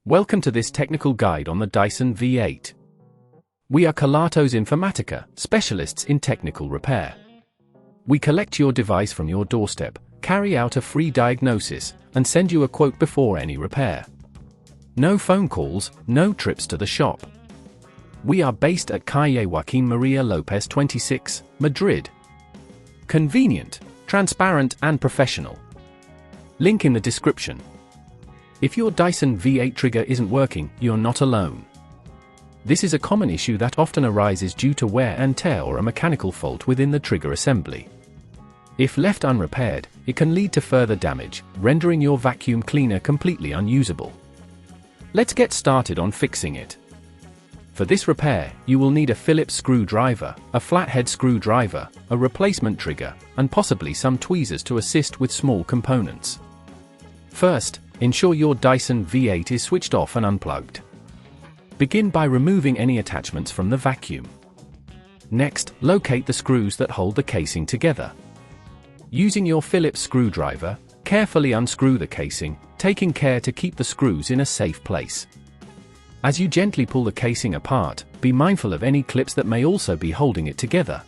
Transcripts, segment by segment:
Welcome to this technical guide on the Dyson V8. We are Kelatos Informatica, specialists in technical repair. We collect your device from your doorstep, carry out a free diagnosis, and send you a quote before any repair. No phone calls, no trips to the shop. We are based at Calle Joaquín María López 26, Madrid. Convenient, transparent and professional. Link in the description. If your Dyson V8 trigger isn't working, you're not alone. This is a common issue that often arises due to wear and tear or a mechanical fault within the trigger assembly. If left unrepaired, it can lead to further damage, rendering your vacuum cleaner completely unusable. Let's get started on fixing it. For this repair, you will need a Phillips screwdriver, a flathead screwdriver, a replacement trigger, and possibly some tweezers to assist with small components. First, ensure your Dyson V8 is switched off and unplugged. Begin by removing any attachments from the vacuum. Next, locate the screws that hold the casing together. Using your Phillips screwdriver, carefully unscrew the casing, taking care to keep the screws in a safe place. As you gently pull the casing apart, be mindful of any clips that may also be holding it together.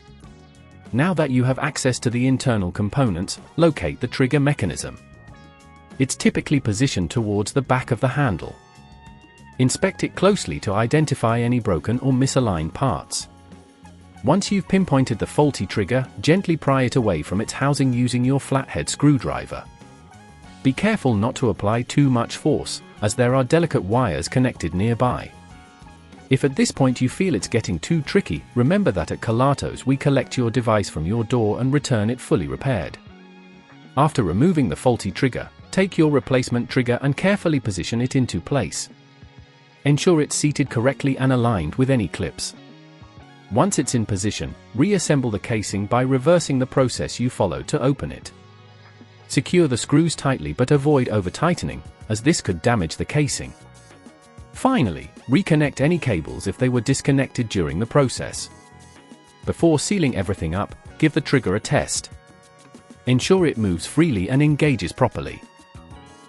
Now that you have access to the internal components, locate the trigger mechanism. It's typically positioned towards the back of the handle. Inspect it closely to identify any broken or misaligned parts. Once you've pinpointed the faulty trigger, gently pry it away from its housing using your flathead screwdriver. Be careful not to apply too much force, as there are delicate wires connected nearby. If at this point you feel it's getting too tricky, remember that at Kelatos we collect your device from your door and return it fully repaired. After removing the faulty trigger, take your replacement trigger and carefully position it into place. Ensure it's seated correctly and aligned with any clips. Once it's in position, reassemble the casing by reversing the process you followed to open it. Secure the screws tightly but avoid over-tightening, as this could damage the casing. Finally, reconnect any cables if they were disconnected during the process. Before sealing everything up, give the trigger a test. Ensure it moves freely and engages properly.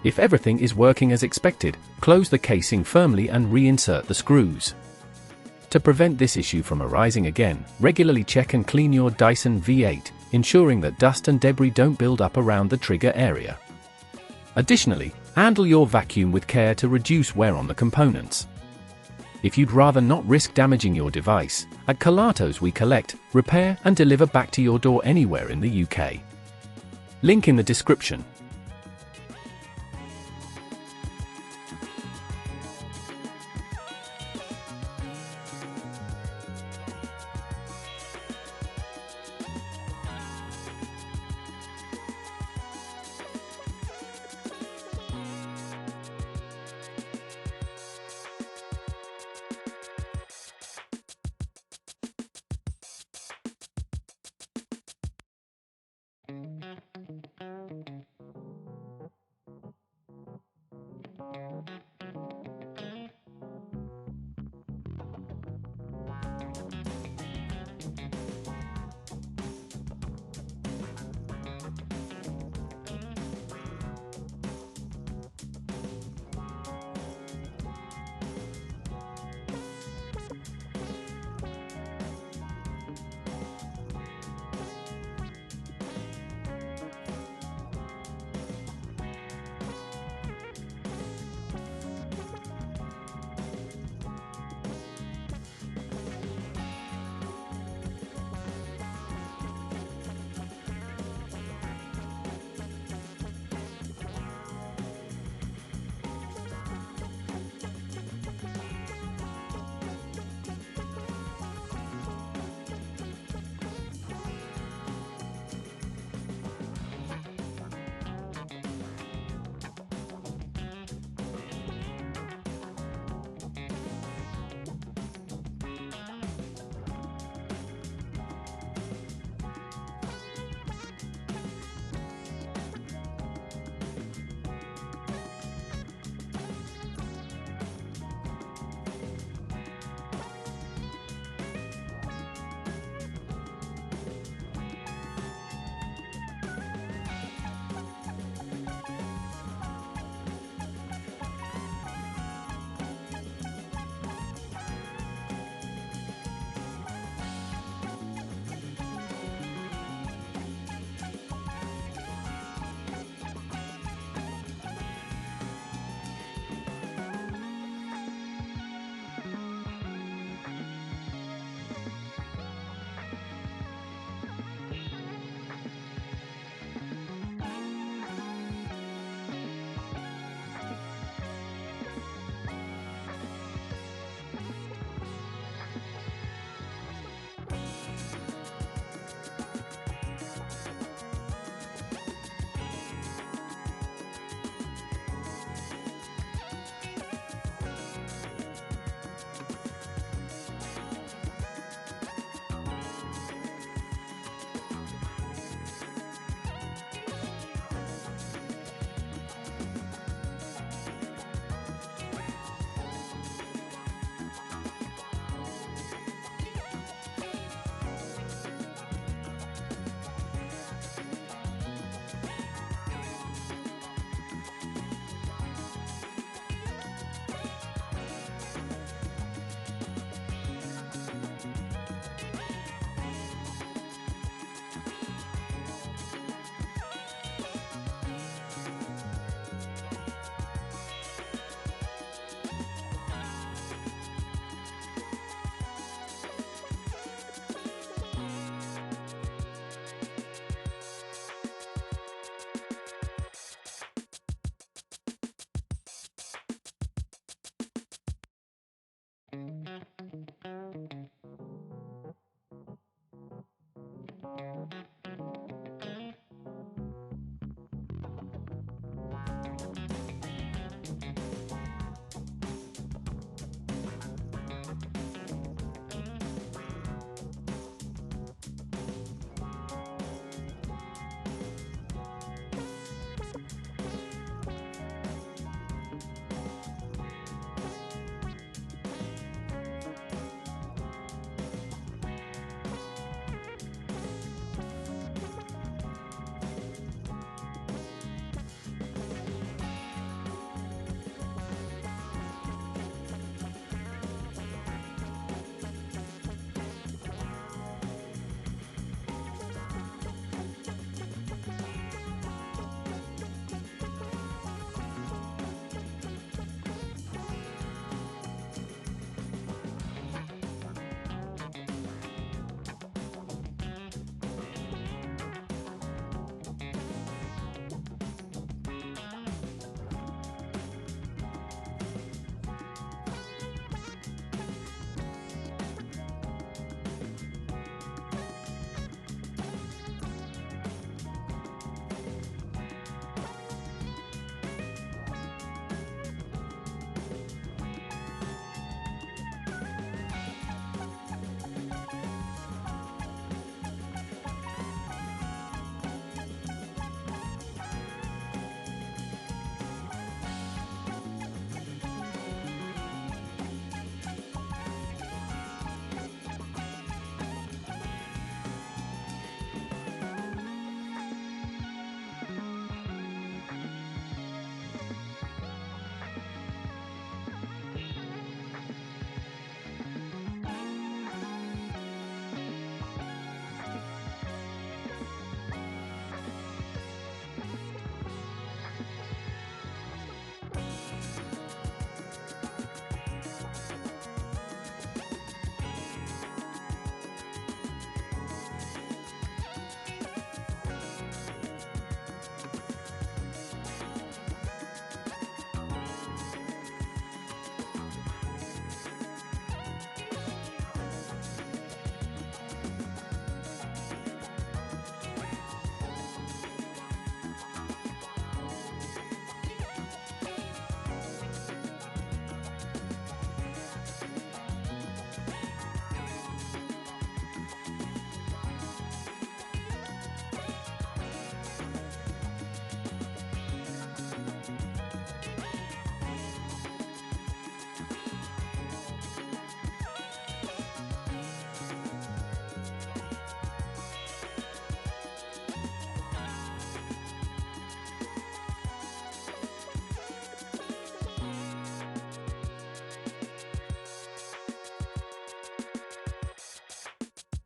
If everything is working as expected, close the casing firmly and reinsert the screws. To prevent this issue from arising again, regularly check and clean your Dyson V8, ensuring that dust and debris don't build up around the trigger area. Additionally, handle your vacuum with care to reduce wear on the components. If you'd rather not risk damaging your device, at Kelatos we collect, repair and deliver back to your door anywhere in the UK. Link in the description.